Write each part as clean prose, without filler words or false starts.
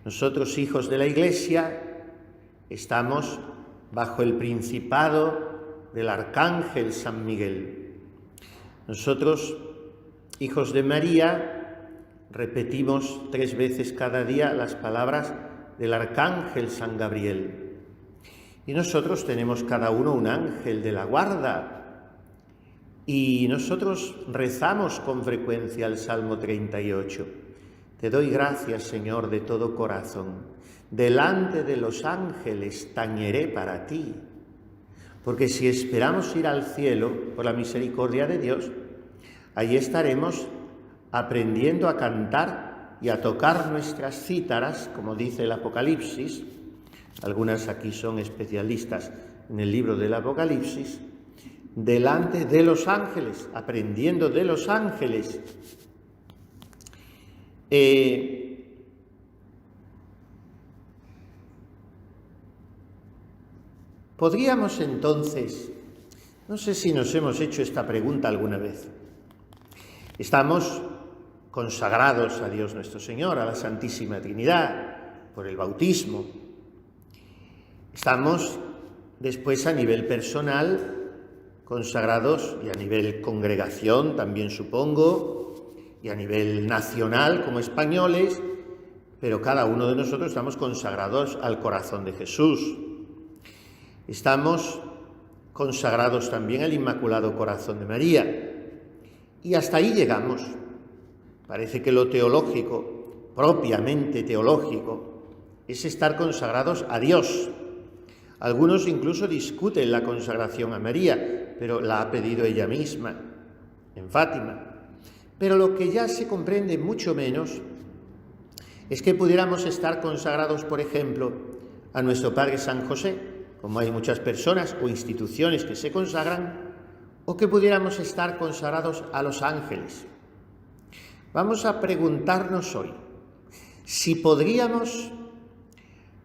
Nosotros, hijos de la Iglesia, estamos bajo el principado del Arcángel San Miguel. Nosotros, hijos de María, repetimos 3 veces cada día las palabras del Arcángel San Gabriel. Y nosotros tenemos cada uno un ángel de la guarda. Y nosotros rezamos con frecuencia el Salmo 38. Te doy gracias, Señor, de todo corazón. Delante de los ángeles tañeré para ti. Porque si esperamos ir al cielo por la misericordia de Dios, allí estaremos aprendiendo a cantar y a tocar nuestras cítaras, como dice el Apocalipsis. Algunas aquí son especialistas en el libro del Apocalipsis. Delante de los ángeles, aprendiendo de los ángeles. Podríamos entonces, no sé si nos hemos hecho esta pregunta alguna vez, estamos consagrados a Dios nuestro Señor, a la Santísima Trinidad, por el bautismo. Estamos después a nivel personal consagrados y a nivel congregación también supongo, y a nivel nacional como españoles, pero cada uno de nosotros estamos consagrados al corazón de Jesús. Estamos consagrados también al Inmaculado Corazón de María. Y hasta ahí llegamos. Parece que lo teológico, propiamente teológico, es estar consagrados a Dios. Algunos incluso discuten la consagración a María, pero la ha pedido ella misma, en Fátima. Pero lo que ya se comprende mucho menos es que pudiéramos estar consagrados, por ejemplo, a nuestro Padre San José, como hay muchas personas o instituciones que se consagran, o que pudiéramos estar consagrados a los ángeles. Vamos a preguntarnos hoy si podríamos,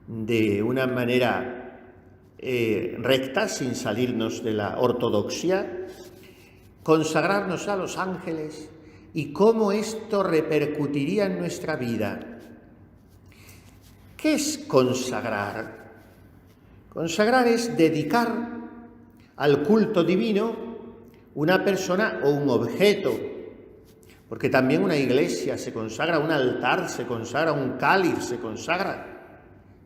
de una manera recta, sin salirnos de la ortodoxia, consagrarnos a los ángeles y cómo esto repercutiría en nuestra vida. ¿Qué es consagrar? Consagrar es dedicar al culto divino una persona o un objeto, porque también una iglesia se consagra, un altar se consagra, un cáliz se consagra,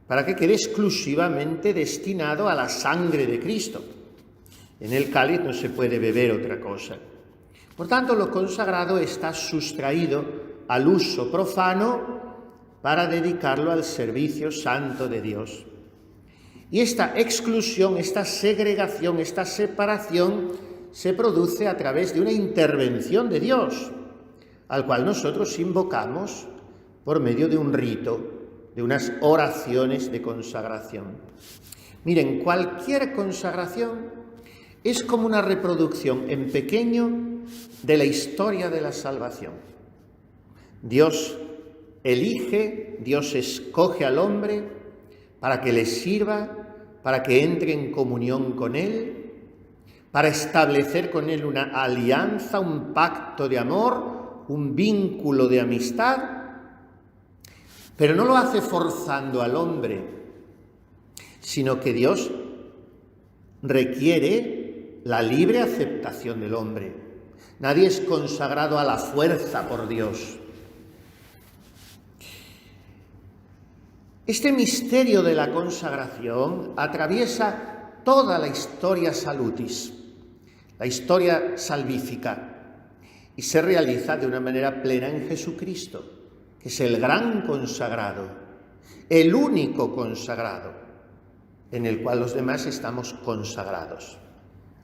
para que quede exclusivamente destinado a la sangre de Cristo. En el cáliz no se puede beber otra cosa. Por tanto, lo consagrado está sustraído al uso profano para dedicarlo al servicio santo de Dios. Y esta exclusión, esta segregación, esta separación se produce a través de una intervención de Dios, al cual nosotros invocamos por medio de un rito, de unas oraciones de consagración. Miren, cualquier consagración es como una reproducción en pequeño de la historia de la salvación. Dios elige, Dios escoge al hombre para que le sirva, para que entre en comunión con Él, para establecer con Él una alianza, un pacto de amor, un vínculo de amistad, pero no lo hace forzando al hombre, sino que Dios requiere la libre aceptación del hombre. Nadie es consagrado a la fuerza por Dios. Este misterio de la consagración atraviesa toda la historia salutis, la historia salvífica, y se realiza de una manera plena en Jesucristo, que es el gran consagrado, el único consagrado, en el cual los demás estamos consagrados.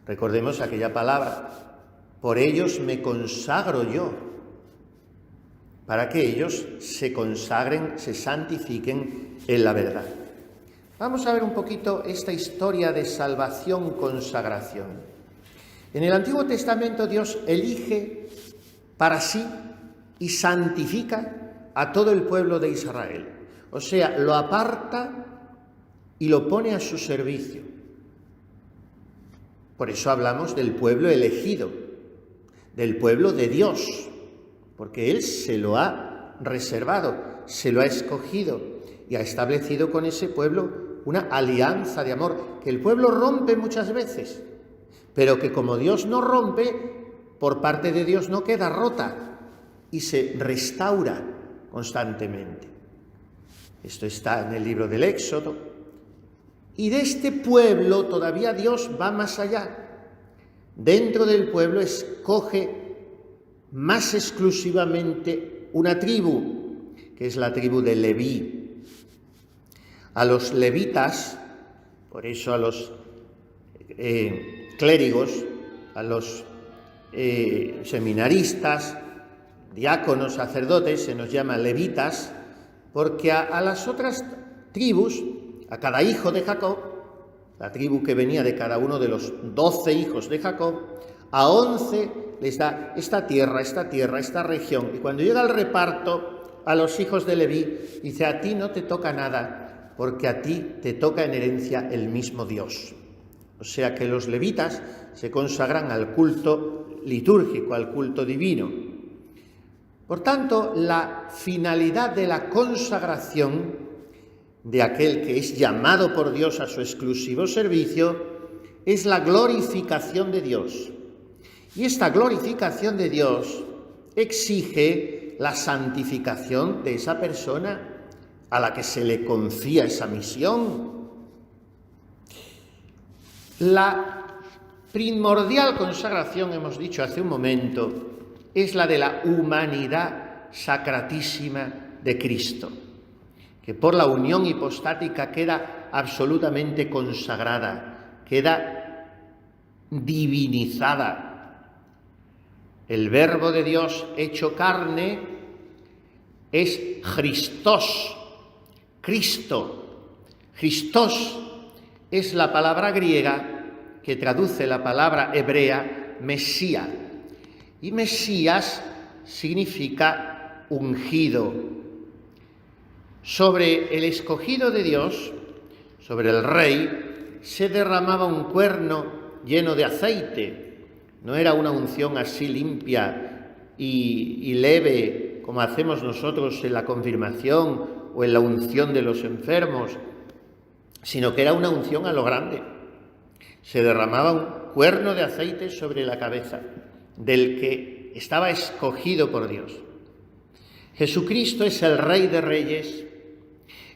Recordemos aquella palabra, por ellos me consagro yo, para que ellos se consagren, se santifiquen en la verdad. Vamos a ver un poquito esta historia de salvación-consagración. En el Antiguo Testamento Dios elige para sí y santifica a todo el pueblo de Israel. O sea, lo aparta y lo pone a su servicio. Por eso hablamos del pueblo elegido, del pueblo de Dios, porque Él se lo ha reservado, se lo ha escogido y ha establecido con ese pueblo una alianza de amor, que el pueblo rompe muchas veces, pero que como Dios no rompe, por parte de Dios no queda rota y se restaura constantemente. Esto está en el libro del Éxodo. Y de este pueblo todavía Dios va más allá. Dentro del pueblo escoge más exclusivamente una tribu, que es la tribu de Leví. A los levitas, por eso a los clérigos, a los seminaristas, diáconos, sacerdotes, se nos llama levitas, porque a las otras tribus, a cada hijo de Jacob, la tribu que venía de cada uno de los 12 hijos de Jacob, a 11 les da esta tierra, esta región. Y cuando llega el reparto a los hijos de Leví, dice: a ti no te toca nada, porque a ti te toca en herencia el mismo Dios. O sea que los levitas se consagran al culto litúrgico, al culto divino. Por tanto, la finalidad de la consagración de aquel que es llamado por Dios a su exclusivo servicio es la glorificación de Dios. Y esta glorificación de Dios exige la santificación de esa persona a la que se le confía esa misión. La primordial consagración, hemos dicho hace un momento, es la de la humanidad sacratísima de Cristo, que por la unión hipostática queda absolutamente consagrada, queda divinizada. El Verbo de Dios hecho carne es Christos, Cristo. Christos es la palabra griega que traduce la palabra hebrea Mesías. Y Mesías significa ungido. Sobre el escogido de Dios, sobre el rey, se derramaba un cuerno lleno de aceite. No era una unción así limpia y leve como hacemos nosotros en la confirmación o en la unción de los enfermos, sino que era una unción a lo grande. Se derramaba un cuerno de aceite sobre la cabeza del que estaba escogido por Dios. Jesucristo es el Rey de Reyes,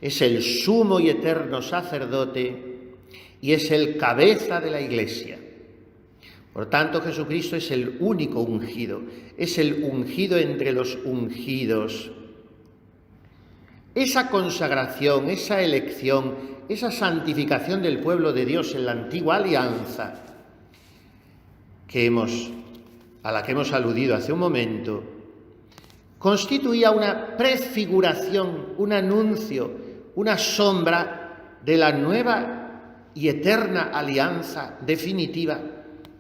es el sumo y eterno sacerdote y es el cabeza de la Iglesia. Por tanto, Jesucristo es el único ungido, es el ungido entre los ungidos. Esa consagración, esa elección, esa santificación del pueblo de Dios en la antigua alianza a la que hemos aludido hace un momento, constituía una prefiguración, un anuncio, una sombra de la nueva y eterna alianza definitiva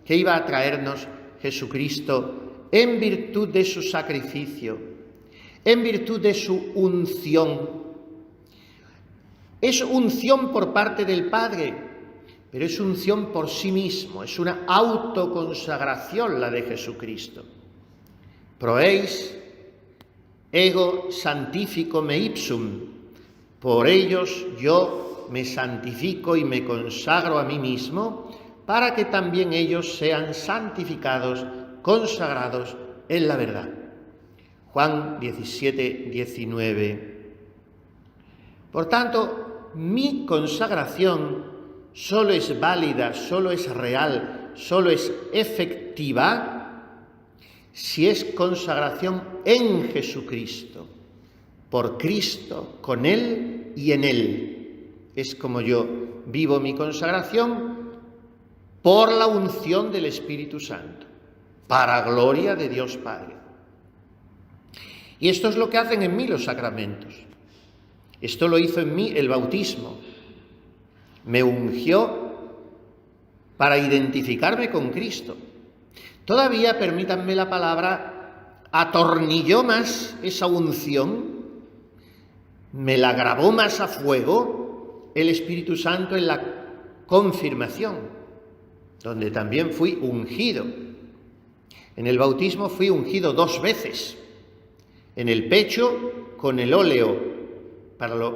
que iba a traernos Jesucristo en virtud de su sacrificio, en virtud de su unción. Es unción por parte del Padre, pero es unción por sí mismo, es una autoconsagración la de Jesucristo. Proeis ego santifico me ipsum, por ellos yo me santifico y me consagro a mí mismo, para que también ellos sean santificados, consagrados en la verdad. Juan 17, 19. Por tanto, mi consagración solo es válida, solo es real, solo es efectiva si es consagración en Jesucristo, por Cristo, con Él y en Él. Es como yo vivo mi consagración por la unción del Espíritu Santo, para gloria de Dios Padre. Y esto es lo que hacen en mí los sacramentos. Esto lo hizo en mí el bautismo. Me ungió para identificarme con Cristo. Todavía, permítanme la palabra, atornilló más esa unción, me la grabó más a fuego el Espíritu Santo en la confirmación, donde también fui ungido. En el bautismo fui ungido 2 veces, en el pecho con el óleo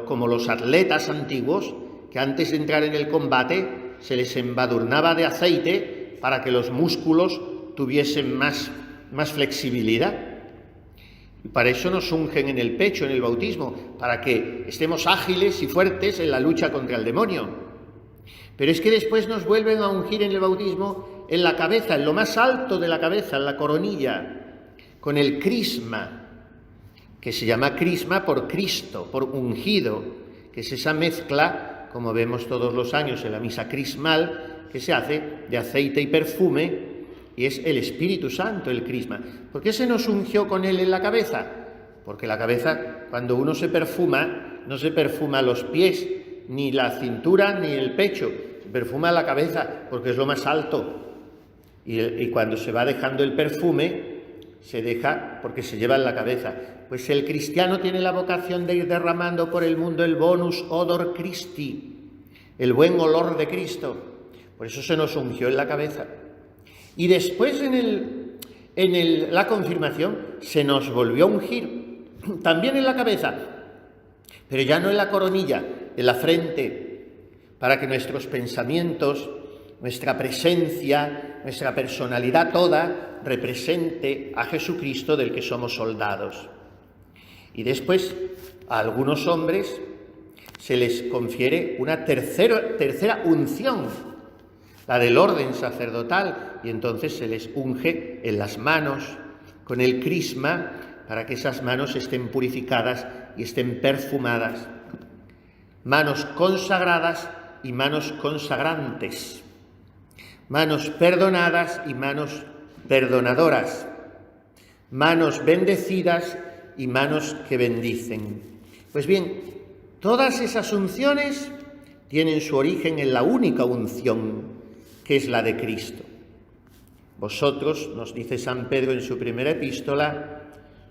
como los atletas antiguos, que antes de entrar en el combate se les embadurnaba de aceite para que los músculos tuviesen más flexibilidad. Y para eso nos ungen en el pecho, en el bautismo, para que estemos ágiles y fuertes en la lucha contra el demonio. Pero es que después nos vuelven a ungir en el bautismo en la cabeza, en lo más alto de la cabeza, en la coronilla, con el crisma, que se llama crisma por Cristo, por ungido, que es esa mezcla, como vemos todos los años en la misa crismal, que se hace de aceite y perfume, y es el Espíritu Santo el crisma. ¿Por qué se nos ungió con él en la cabeza? Porque la cabeza, cuando uno se perfuma, no se perfuma los pies, ni la cintura, ni el pecho, se perfuma la cabeza, porque es lo más alto. Y cuando se va dejando el perfume, se deja porque se lleva en la cabeza. Pues el cristiano tiene la vocación de ir derramando por el mundo el bonus odor Christi, el buen olor de Cristo. Por eso se nos ungió en la cabeza. Y después en la confirmación se nos volvió a ungir, también en la cabeza, pero ya no en la coronilla, en la frente, para que nuestros pensamientos, nuestra presencia, nuestra personalidad toda represente a Jesucristo del que somos soldados. Y después a algunos hombres se les confiere una tercera unción, la del orden sacerdotal, y entonces se les unge en las manos con el crisma para que esas manos estén purificadas y estén perfumadas. Manos consagradas y manos consagrantes. Manos perdonadas y manos perdonadoras. Manos bendecidas y manos que bendicen. Pues bien, todas esas unciones tienen su origen en la única unción, que es la de Cristo. Vosotros, nos dice San Pedro en su primera epístola,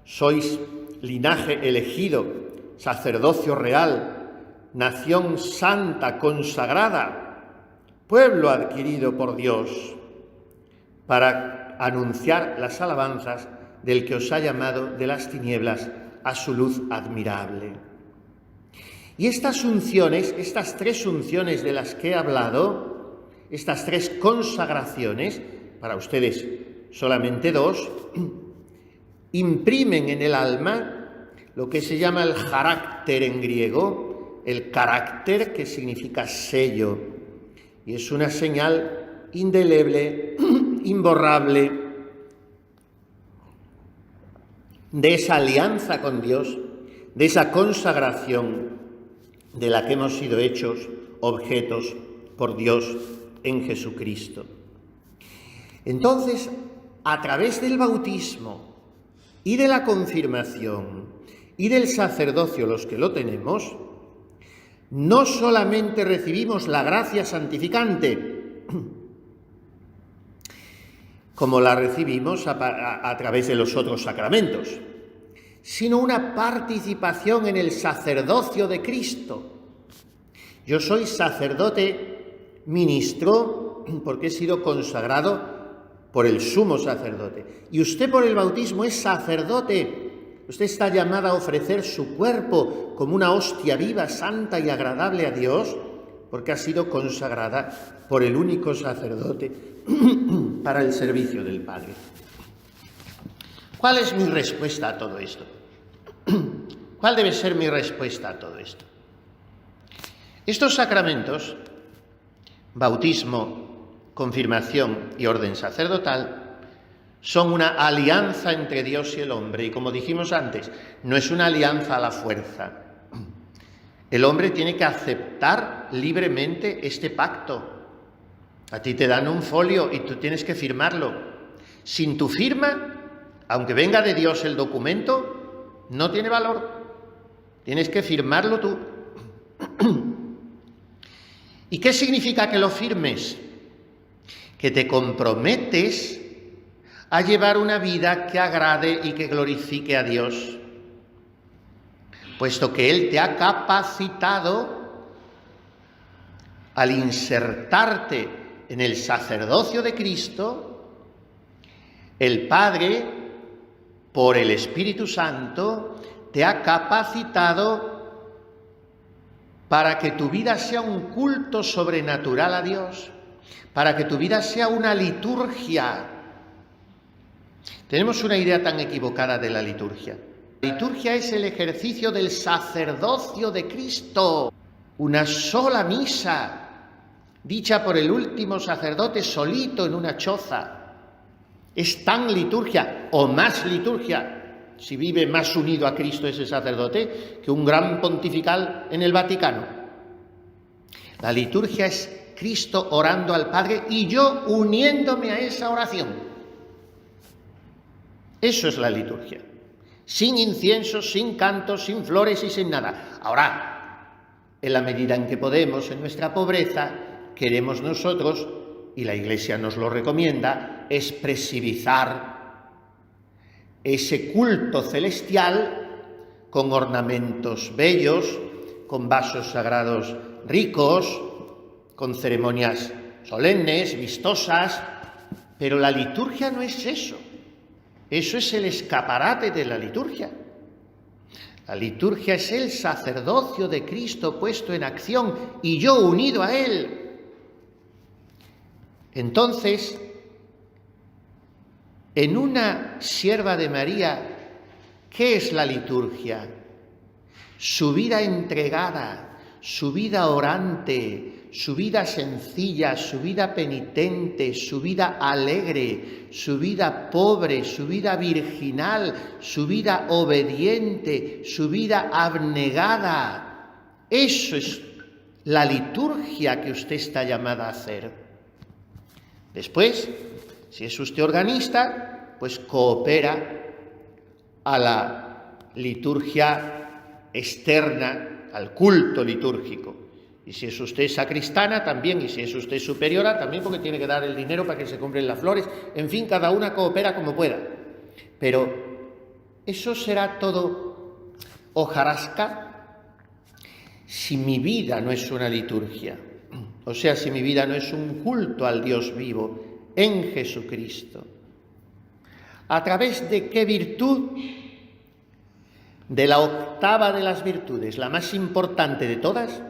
sois linaje elegido, sacerdocio real, nación santa consagrada, pueblo adquirido por Dios, para anunciar las alabanzas del que os ha llamado de las tinieblas a su luz admirable. Y estas unciones, estas tres unciones de las que he hablado, estas tres consagraciones, para ustedes solamente dos, imprimen en el alma lo que se llama el carácter en griego, el carácter que significa sello, y es una señal indeleble, imborrable, de esa alianza con Dios, de esa consagración de la que hemos sido hechos objetos por Dios en Jesucristo. Entonces, a través del bautismo y de la confirmación y del sacerdocio, los que lo tenemos, no solamente recibimos la gracia santificante, como la recibimos a través de los otros sacramentos, sino una participación en el sacerdocio de Cristo. Yo soy sacerdote ministro porque he sido consagrado por el sumo sacerdote. Y usted por el bautismo es sacerdote. Usted está llamada a ofrecer su cuerpo como una hostia viva, santa y agradable a Dios, porque ha sido consagrada por el único sacerdote para el servicio del Padre. ¿Cuál es mi respuesta a todo esto? ¿Cuál debe ser mi respuesta a todo esto? Estos sacramentos, bautismo, confirmación y orden sacerdotal, son una alianza entre Dios y el hombre. Y como dijimos antes, no es una alianza a la fuerza. El hombre tiene que aceptar libremente este pacto. A ti te dan un folio y tú tienes que firmarlo. Sin tu firma, aunque venga de Dios el documento, no tiene valor. Tienes que firmarlo tú. ¿Y qué significa que lo firmes? Que te comprometes a llevar una vida que agrade y que glorifique a Dios, puesto que Él te ha capacitado al insertarte en el sacerdocio de Cristo. El Padre, por el Espíritu Santo, te ha capacitado para que tu vida sea un culto sobrenatural a Dios, para que tu vida sea una liturgia. Tenemos una idea tan equivocada de la liturgia. La liturgia es el ejercicio del sacerdocio de Cristo, una sola misa, dicha por el último sacerdote solito en una choza. Es tan liturgia, o más liturgia, si vive más unido a Cristo ese sacerdote, que un gran pontifical en el Vaticano. La liturgia es Cristo orando al Padre y yo uniéndome a esa oración. Eso es la liturgia. Sin incienso, sin cantos, sin flores y sin nada. Ahora, en la medida en que podemos, en nuestra pobreza, queremos nosotros, y la Iglesia nos lo recomienda, expresivizar ese culto celestial con ornamentos bellos, con vasos sagrados ricos, con ceremonias solemnes, vistosas, pero la liturgia no es eso. Eso es el escaparate de la liturgia. La liturgia es el sacerdocio de Cristo puesto en acción y yo unido a Él. Entonces, en una sierva de María, ¿qué es la liturgia? Su vida entregada, su vida orante, su vida sencilla, su vida penitente, su vida alegre, su vida pobre, su vida virginal, su vida obediente, su vida abnegada. Eso es la liturgia que usted está llamada a hacer. Después, si es usted organista, pues coopera a la liturgia externa, al culto litúrgico. Y si es usted sacristana, también, y si es usted superiora, también, porque tiene que dar el dinero para que se compren las flores. En fin, cada una coopera como pueda. Pero eso será todo hojarasca si mi vida no es una liturgia. O sea, si mi vida no es un culto al Dios vivo en Jesucristo. ¿A través de qué virtud? De la octava de las virtudes, la más importante de todas,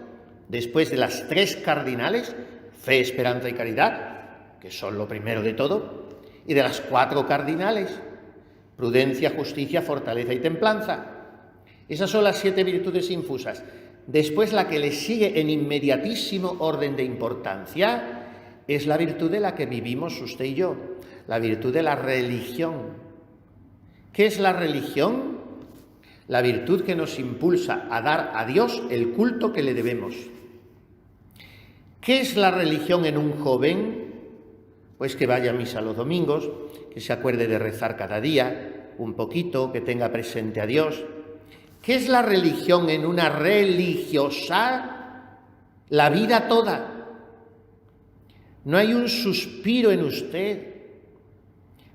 después de las tres cardinales, fe, esperanza y caridad, que son lo primero de todo, y de las cuatro cardinales, prudencia, justicia, fortaleza y templanza. Esas son las 7 virtudes infusas. Después, la que le sigue en inmediatísimo orden de importancia es la virtud de la que vivimos usted y yo, la virtud de la religión. ¿Qué es la religión? La virtud que nos impulsa a dar a Dios el culto que le debemos. ¿Qué es la religión en un joven? Pues que vaya a misa los domingos, que se acuerde de rezar cada día, un poquito, que tenga presente a Dios. ¿Qué es la religión en una religiosa? La vida toda. No hay un suspiro en usted,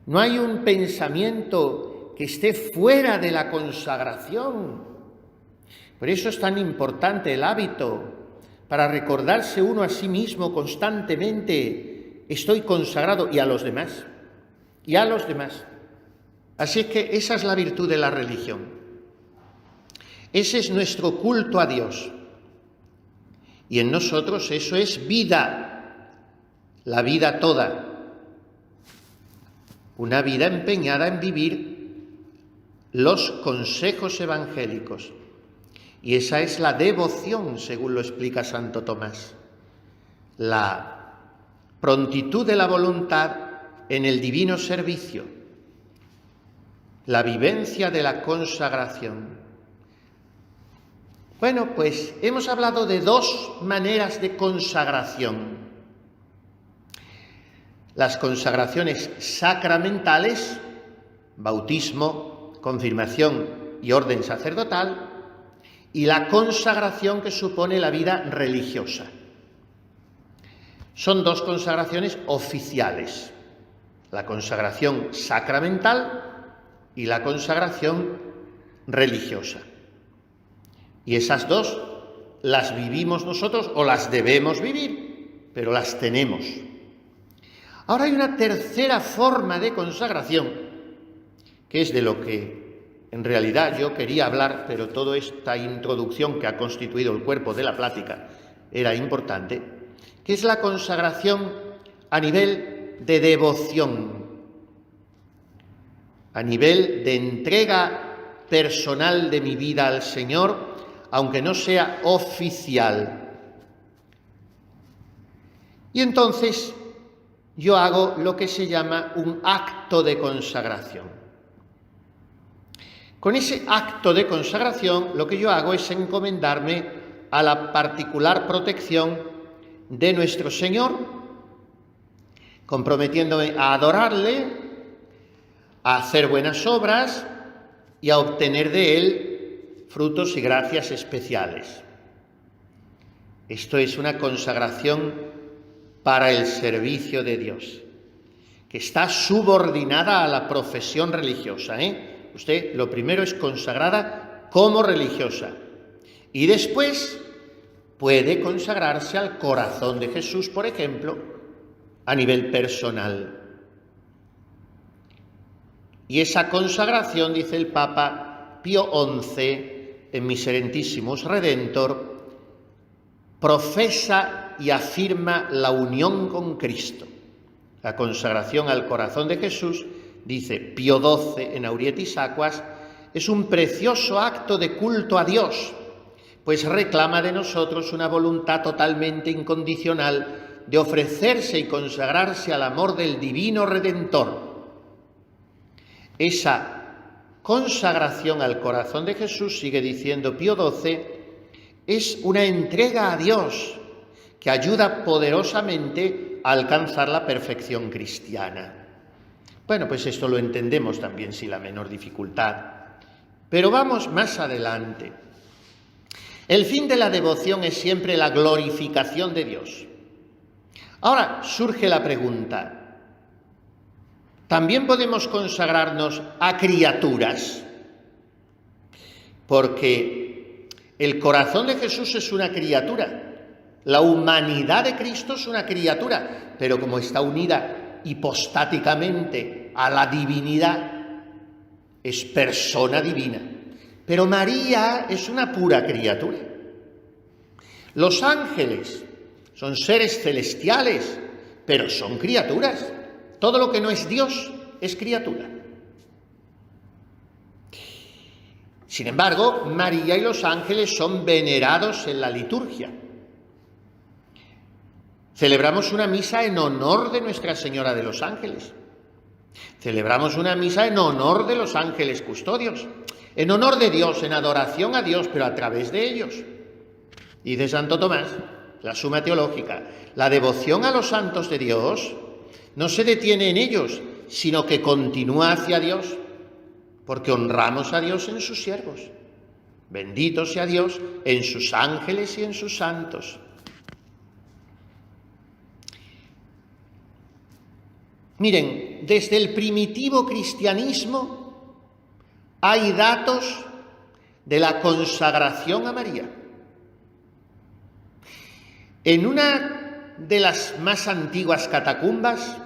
no hay un pensamiento que esté fuera de la consagración. Por eso es tan importante el hábito, para recordarse uno a sí mismo constantemente, estoy consagrado, y a los demás, y a los demás. Así que esa es la virtud de la religión. Ese es nuestro culto a Dios. Y en nosotros eso es vida, la vida toda. Una vida empeñada en vivir los consejos evangélicos. Y esa es la devoción, según lo explica Santo Tomás. La prontitud de la voluntad en el divino servicio. La vivencia de la consagración. Bueno, pues hemos hablado de 2 maneras de consagración. Las consagraciones sacramentales, bautismo, confirmación y orden sacerdotal, y la consagración que supone la vida religiosa. Son 2 consagraciones oficiales, la consagración sacramental y la consagración religiosa. Y esas 2 las vivimos nosotros o las debemos vivir, pero las tenemos. Ahora hay una tercera forma de consagración, que es de lo que en realidad yo quería hablar, pero toda esta introducción que ha constituido el cuerpo de la plática era importante, que es la consagración a nivel de devoción, a nivel de entrega personal de mi vida al Señor, aunque no sea oficial. Y entonces yo hago lo que se llama un acto de consagración. Con ese acto de consagración lo que yo hago es encomendarme a la particular protección de nuestro Señor, comprometiéndome a adorarle, a hacer buenas obras y a obtener de Él frutos y gracias especiales. Esto es una consagración para el servicio de Dios, que está subordinada a la profesión religiosa, Usted lo primero es consagrada como religiosa y después puede consagrarse al corazón de Jesús, por ejemplo, a nivel personal. Y esa consagración, dice el Papa Pío XI en Miserentissimus Redentor, profesa y afirma la unión con Cristo. La consagración al corazón de Jesús, dice Pío XII en Aurietis Aquas, es un precioso acto de culto a Dios, pues reclama de nosotros una voluntad totalmente incondicional de ofrecerse y consagrarse al amor del Divino Redentor. Esa consagración al corazón de Jesús, sigue diciendo Pío XII, es una entrega a Dios que ayuda poderosamente a alcanzar la perfección cristiana. Bueno, pues esto lo entendemos también sin la menor dificultad. Pero vamos más adelante. El fin de la devoción es siempre la glorificación de Dios. Ahora surge la pregunta, ¿también podemos consagrarnos a criaturas? Porque el corazón de Jesús es una criatura, la humanidad de Cristo es una criatura, pero como está unida hipostáticamente a la divinidad, es persona divina. Pero María es una pura criatura. Los ángeles son seres celestiales, pero son criaturas. Todo lo que no es Dios es criatura. Sin embargo, María y los ángeles son venerados en la liturgia. Celebramos una misa en honor de Nuestra Señora de los Ángeles. Celebramos una misa en honor de los ángeles custodios, en honor de Dios, en adoración a Dios, pero a través de ellos. Dice Santo Tomás, la Suma Teológica, la devoción a los santos de Dios no se detiene en ellos, sino que continúa hacia Dios, porque honramos a Dios en sus siervos. Bendito sea Dios en sus ángeles y en sus santos. Miren, desde el primitivo cristianismo hay datos de la consagración a María. En una de las más antiguas catacumbas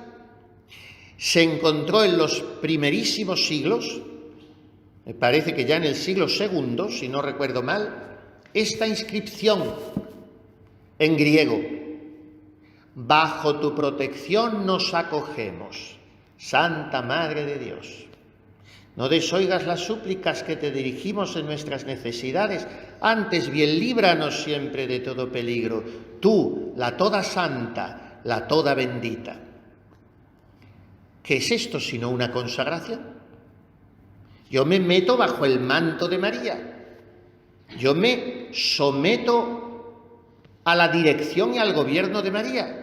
se encontró en los primerísimos siglos, me parece que ya en el siglo II, si no recuerdo mal, esta inscripción en griego: bajo tu protección nos acogemos, Santa Madre de Dios. No desoigas las súplicas que te dirigimos en nuestras necesidades, antes bien líbranos siempre de todo peligro, tú, la toda santa, la toda bendita. ¿Qué es esto sino una consagración? Yo me meto bajo el manto de María, yo me someto a la dirección y al gobierno de María.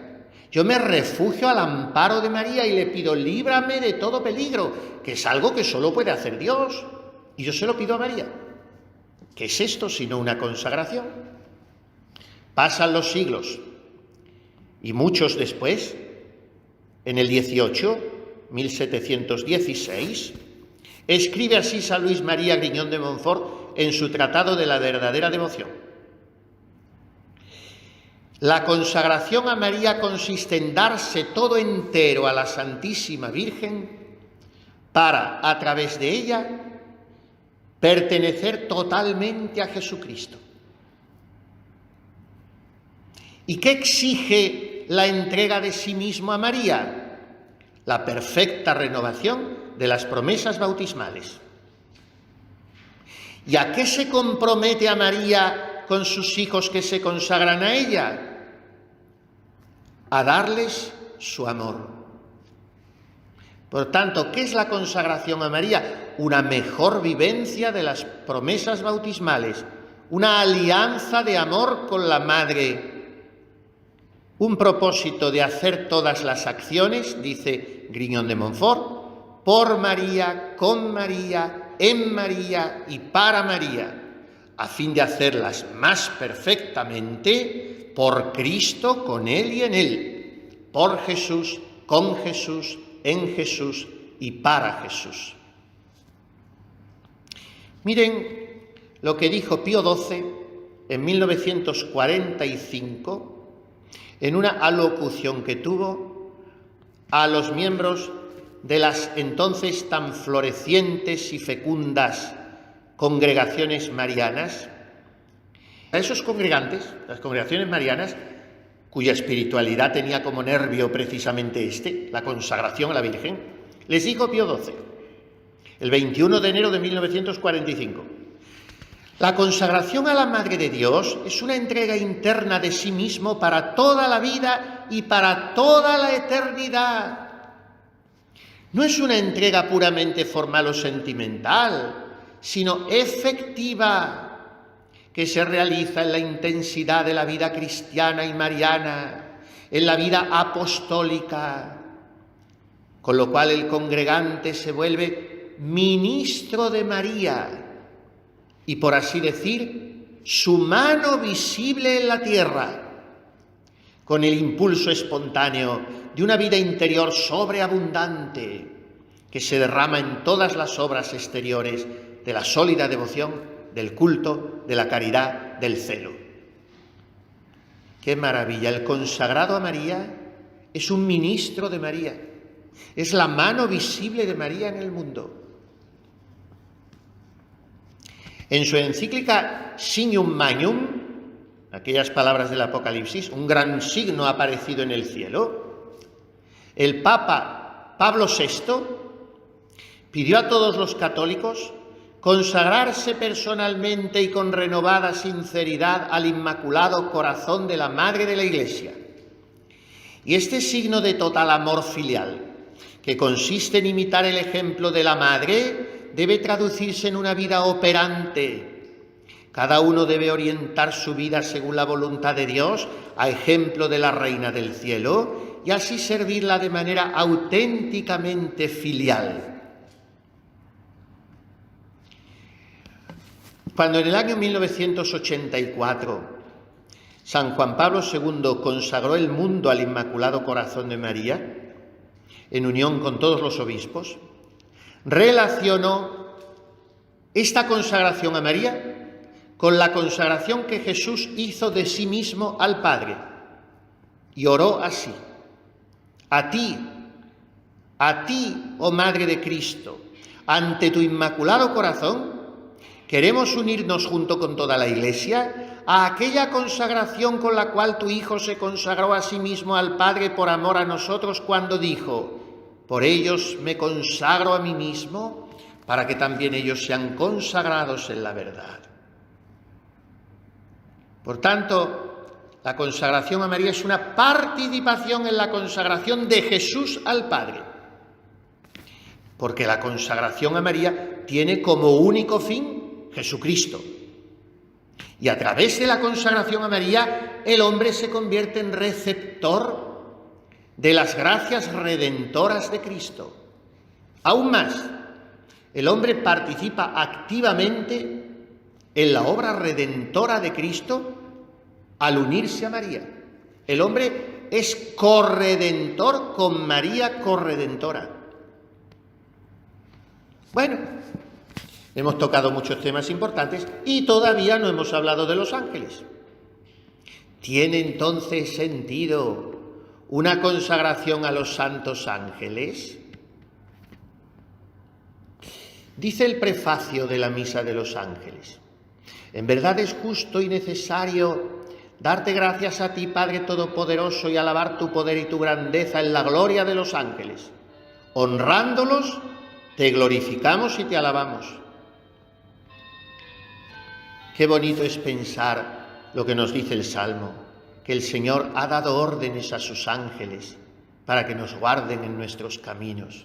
Yo me refugio al amparo de María y le pido, líbrame de todo peligro, que es algo que solo puede hacer Dios. Y yo se lo pido a María. ¿Qué es esto sino una consagración? Pasan los siglos y muchos después, en el 1716, escribe así San Luis María Griñón de Montfort en su Tratado de la verdadera devoción. La consagración a María consiste en darse todo entero a la Santísima Virgen para, a través de ella, pertenecer totalmente a Jesucristo. ¿Y qué exige la entrega de sí mismo a María? La perfecta renovación de las promesas bautismales. ¿Y a qué se compromete a María con sus hijos que se consagran a ella? A darles su amor. Por tanto, ¿qué es la consagración a María? Una mejor vivencia de las promesas bautismales, una alianza de amor con la Madre, un propósito de hacer todas las acciones, dice Grignon de Montfort, por María, con María, en María y para María, a fin de hacerlas más perfectamente por Cristo, con Él y en Él, por Jesús, con Jesús, en Jesús y para Jesús. Miren lo que dijo Pío XII en 1945 en una alocución que tuvo a los miembros de las entonces tan florecientes y fecundas congregaciones marianas. A esos congregantes, las congregaciones marianas, cuya espiritualidad tenía como nervio precisamente la consagración a la Virgen, les dijo Pío XII, el 21 de enero de 1945, la consagración a la Madre de Dios es una entrega interna de sí mismo para toda la vida y para toda la eternidad. No es una entrega puramente formal o sentimental, sino efectiva, que se realiza en la intensidad de la vida cristiana y mariana, en la vida apostólica, con lo cual el congregante se vuelve ministro de María y, por así decir, su mano visible en la tierra, con el impulso espontáneo de una vida interior sobreabundante que se derrama en todas las obras exteriores de la sólida devoción, del culto, de la caridad, del celo. ¡Qué maravilla! El consagrado a María es un ministro de María, es la mano visible de María en el mundo. En su encíclica Signum Magnum, aquellas palabras del Apocalipsis, un gran signo ha aparecido en el cielo, el Papa Pablo VI pidió a todos los católicos consagrarse personalmente y con renovada sinceridad al Inmaculado Corazón de la Madre de la Iglesia. Y este signo de total amor filial, que consiste en imitar el ejemplo de la Madre, debe traducirse en una vida operante. Cada uno debe orientar su vida según la voluntad de Dios, a ejemplo de la Reina del Cielo, y así servirla de manera auténticamente filial. Cuando en el año 1984 San Juan Pablo II consagró el mundo al Inmaculado Corazón de María, en unión con todos los obispos, relacionó esta consagración a María con la consagración que Jesús hizo de sí mismo al Padre, y oró así: a ti, oh Madre de Cristo, ante tu Inmaculado Corazón, queremos unirnos junto con toda la Iglesia a aquella consagración con la cual tu Hijo se consagró a sí mismo al Padre por amor a nosotros cuando dijo: por ellos me consagro a mí mismo, para que también ellos sean consagrados en la verdad. Por tanto, la consagración a María es una participación en la consagración de Jesús al Padre, porque la consagración a María tiene como único fin Jesucristo. Y a través de la consagración a María, el hombre se convierte en receptor de las gracias redentoras de Cristo. Aún más, el hombre participa activamente en la obra redentora de Cristo al unirse a María. El hombre es corredentor con María corredentora. Bueno, hemos tocado muchos temas importantes y todavía no hemos hablado de los ángeles. ¿Tiene entonces sentido una consagración a los santos ángeles? Dice el prefacio de la Misa de los Ángeles: en verdad es justo y necesario darte gracias a ti, Padre Todopoderoso, y alabar tu poder y tu grandeza en la gloria de los ángeles. Honrándolos, te glorificamos y te alabamos. Qué bonito es pensar lo que nos dice el Salmo, que el Señor ha dado órdenes a sus ángeles para que nos guarden en nuestros caminos.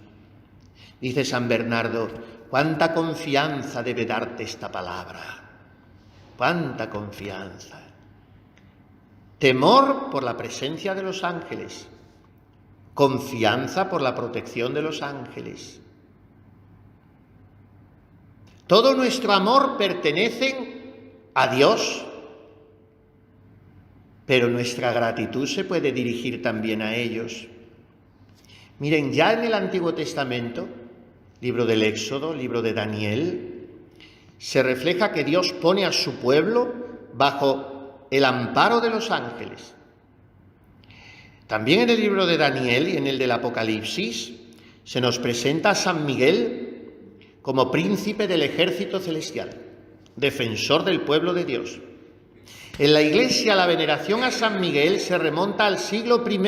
Dice San Bernardo: cuánta confianza debe darte esta palabra, cuánta confianza. Temor por la presencia de los ángeles, confianza por la protección de los ángeles. Todo nuestro amor pertenece a Dios, pero nuestra gratitud se puede dirigir también a ellos. Miren, ya en el Antiguo Testamento, libro del Éxodo, libro de Daniel, se refleja que Dios pone a su pueblo bajo el amparo de los ángeles. También en el libro de Daniel y en el del Apocalipsis se nos presenta a San Miguel como príncipe del ejército celestial, defensor del pueblo de Dios. En la Iglesia la veneración a San Miguel se remonta al siglo I.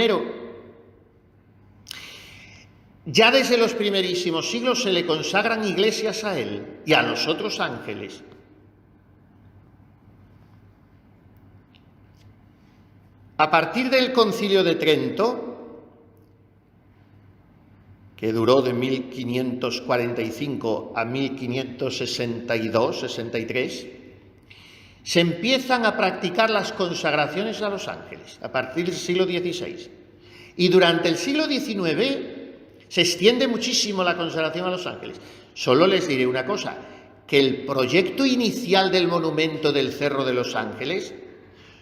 Ya desde los primerísimos siglos se le consagran iglesias a él y a los otros ángeles. A partir del Concilio de Trento, que duró de 1545 a 1562-63, se empiezan a practicar las consagraciones a los ángeles, a partir del siglo XVI. Y durante el siglo XIX se extiende muchísimo la consagración a los ángeles. Solo les diré una cosa, que el proyecto inicial del monumento del Cerro de los Ángeles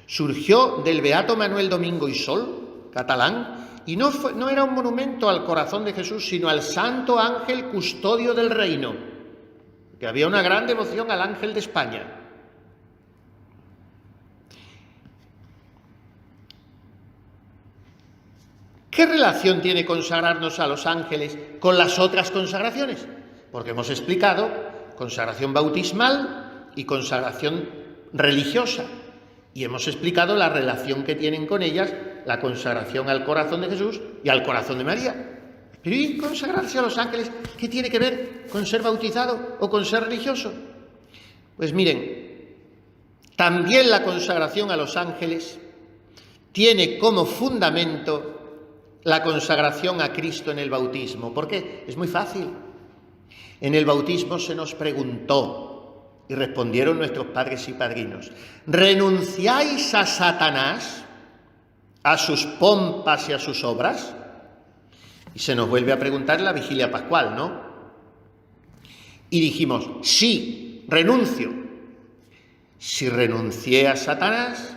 surgió del beato Manuel Domingo y Sol, catalán, y no era un monumento al corazón de Jesús, sino al santo ángel custodio del reino, que había una gran devoción al ángel de España. ¿Qué relación tiene consagrarnos a los ángeles con las otras consagraciones? Porque hemos explicado consagración bautismal y consagración religiosa. Y hemos explicado la relación que tienen con ellas la consagración al corazón de Jesús y al corazón de María. Pero ¿y consagrarse a los ángeles? ¿Qué tiene que ver con ser bautizado o con ser religioso? Pues miren, también la consagración a los ángeles tiene como fundamento la consagración a Cristo en el bautismo. ¿Por qué? Es muy fácil. En el bautismo se nos preguntó y respondieron nuestros padres y padrinos: ¿renunciáis a Satanás, a sus pompas y a sus obras? Y se nos vuelve a preguntar en la vigilia pascual, ¿no? Y dijimos: sí, renuncio. Si renuncié a Satanás,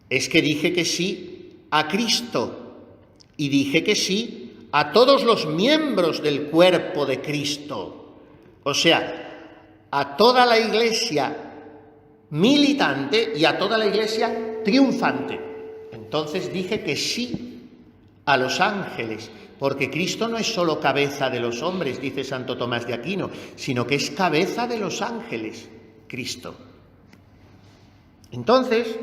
es que dije que sí a Cristo. Y dije que sí a todos los miembros del cuerpo de Cristo. O sea, a toda la Iglesia militante y a toda la Iglesia triunfante. Entonces dije que sí a los ángeles, porque Cristo no es solo cabeza de los hombres, dice Santo Tomás de Aquino, sino que es cabeza de los ángeles, Cristo. Entonces,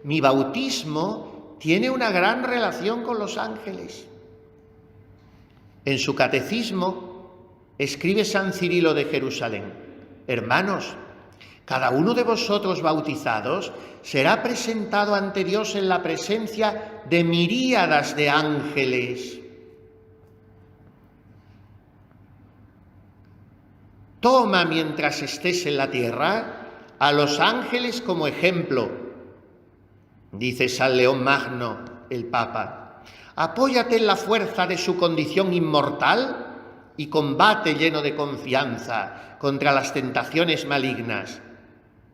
mi bautismo tiene una gran relación con los ángeles. En su catecismo escribe San Cirilo de Jerusalén: hermanos, cada uno de vosotros bautizados será presentado ante Dios en la presencia de miríadas de ángeles. Toma, mientras estés en la tierra, a los ángeles como ejemplo. Dice San León Magno, el Papa: apóyate en la fuerza de su condición inmortal y combate lleno de confianza contra las tentaciones malignas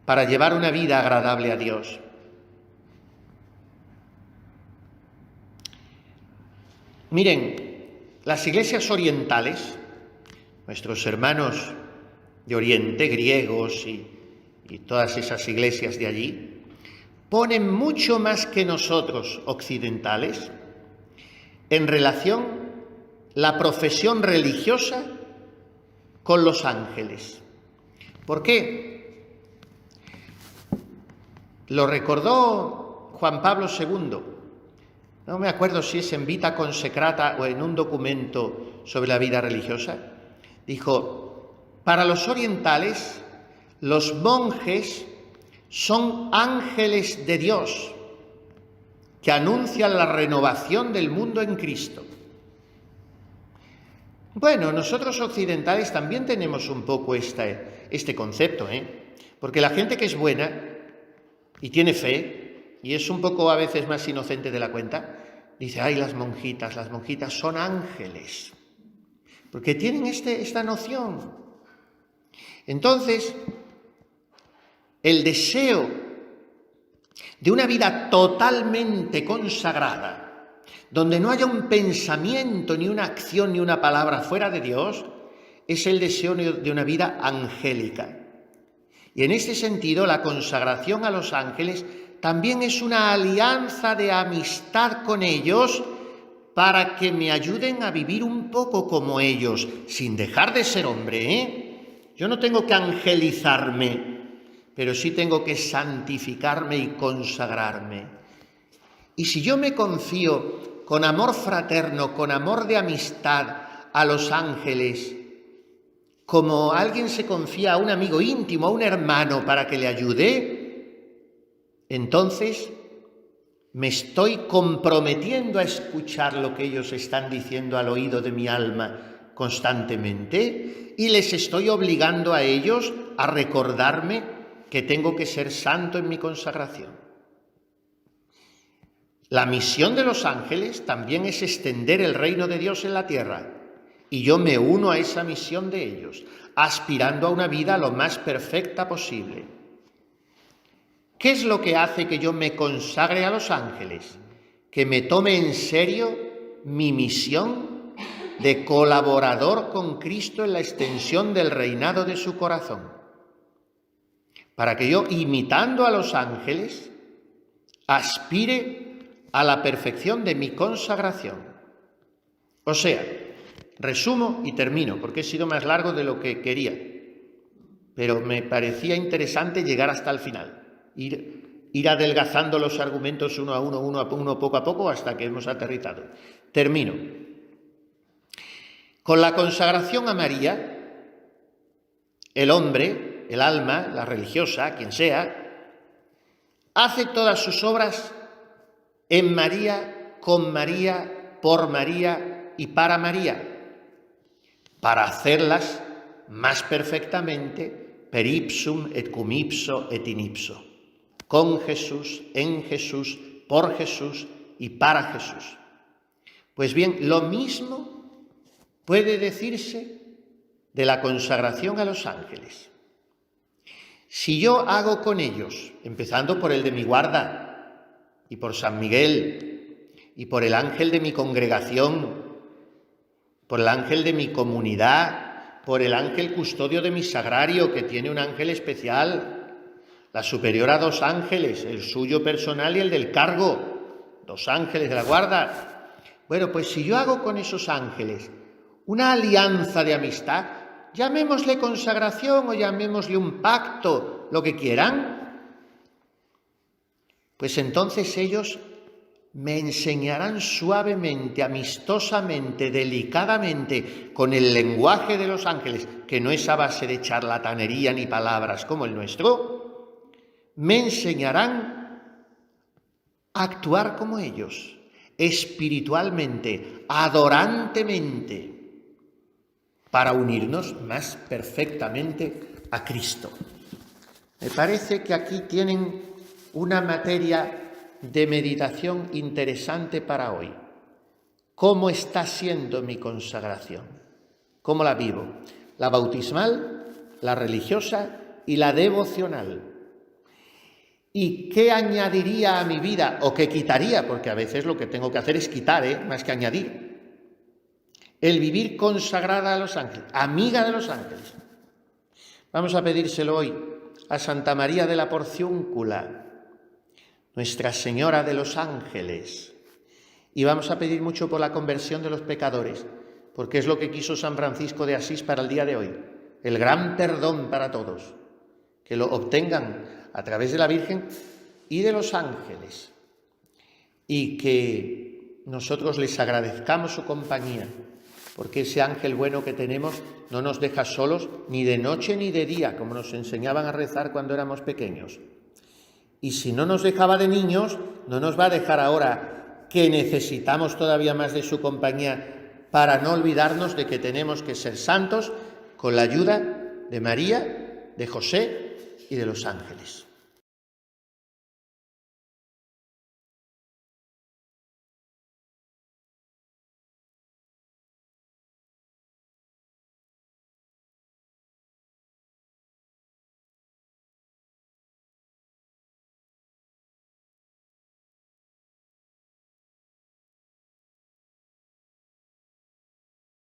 para llevar una vida agradable a Dios. Miren, las iglesias orientales, nuestros hermanos de Oriente, griegos y todas esas iglesias de allí, ponen mucho más que nosotros, occidentales, en relación la profesión religiosa con los ángeles. ¿Por qué? Lo recordó Juan Pablo II. No me acuerdo si es en Vita Consecrata o en un documento sobre la vida religiosa. Dijo, para los orientales, los monjes son ángeles de Dios que anuncian la renovación del mundo en Cristo. Bueno, nosotros occidentales también tenemos un poco este concepto, porque la gente que es buena y tiene fe, y es un poco a veces más inocente de la cuenta, dice, ay, las monjitas son ángeles, porque tienen esta noción. Entonces, el deseo de una vida totalmente consagrada, donde no haya un pensamiento, ni una acción, ni una palabra fuera de Dios, es el deseo de una vida angélica. Y en este sentido, la consagración a los ángeles también es una alianza de amistad con ellos para que me ayuden a vivir un poco como ellos, sin dejar de ser hombre, Yo no tengo que angelizarme, pero sí tengo que santificarme y consagrarme. Y si yo me confío con amor fraterno, con amor de amistad a los ángeles, como alguien se confía a un amigo íntimo, a un hermano para que le ayude, entonces me estoy comprometiendo a escuchar lo que ellos están diciendo al oído de mi alma constantemente y les estoy obligando a ellos a recordarme que tengo que ser santo en mi consagración. La misión de los ángeles también es extender el reino de Dios en la tierra, y yo me uno a esa misión de ellos, aspirando a una vida lo más perfecta posible. ¿Qué es lo que hace que yo me consagre a los ángeles? Que me tome en serio mi misión de colaborador con Cristo en la extensión del reinado de su corazón, para que yo, imitando a los ángeles, aspire a la perfección de mi consagración. O sea, resumo y termino, porque he sido más largo de lo que quería, pero me parecía interesante llegar hasta el final, ir adelgazando los argumentos uno a uno, poco a poco, hasta que hemos aterrizado. Termino. Con la consagración a María, el hombre, el alma, la religiosa, quien sea, hace todas sus obras en María, con María, por María y para María, para hacerlas más perfectamente per ipsum et cum ipso et in ipso, con Jesús, en Jesús, por Jesús y para Jesús. Pues bien, lo mismo puede decirse de la consagración a los ángeles. Si yo hago con ellos, empezando por el de mi guarda, y por San Miguel, y por el ángel de mi congregación, por el ángel de mi comunidad, por el ángel custodio de mi sagrario, que tiene un ángel especial, la superiora 2 ángeles, el suyo personal y el del cargo, 2 ángeles de la guarda. Bueno, pues si yo hago con esos ángeles una alianza de amistad, llamémosle consagración o llamémosle un pacto, lo que quieran, pues entonces ellos me enseñarán suavemente, amistosamente, delicadamente, con el lenguaje de los ángeles, que no es a base de charlatanería ni palabras como el nuestro, me enseñarán a actuar como ellos, espiritualmente, adorantemente, para unirnos más perfectamente a Cristo. Me parece que aquí tienen una materia de meditación interesante para hoy. ¿Cómo está siendo mi consagración? ¿Cómo la vivo? La bautismal, la religiosa y la devocional. ¿Y qué añadiría a mi vida o qué quitaría? Porque a veces lo que tengo que hacer es quitar, más que añadir. El vivir consagrada a los ángeles, amiga de los ángeles. Vamos a pedírselo hoy a Santa María de la Porciúncula, Nuestra Señora de los Ángeles. Y vamos a pedir mucho por la conversión de los pecadores, porque es lo que quiso San Francisco de Asís para el día de hoy. el gran perdón para todos, que lo obtengan a través de la Virgen y de los ángeles, y que nosotros les agradezcamos su compañía, porque ese ángel bueno que tenemos no nos deja solos ni de noche ni de día, como nos enseñaban a rezar cuando éramos pequeños. Y si no nos dejaba de niños, no nos va a dejar ahora, que necesitamos todavía más de su compañía para no olvidarnos de que tenemos que ser santos con la ayuda de María, de José y de los ángeles.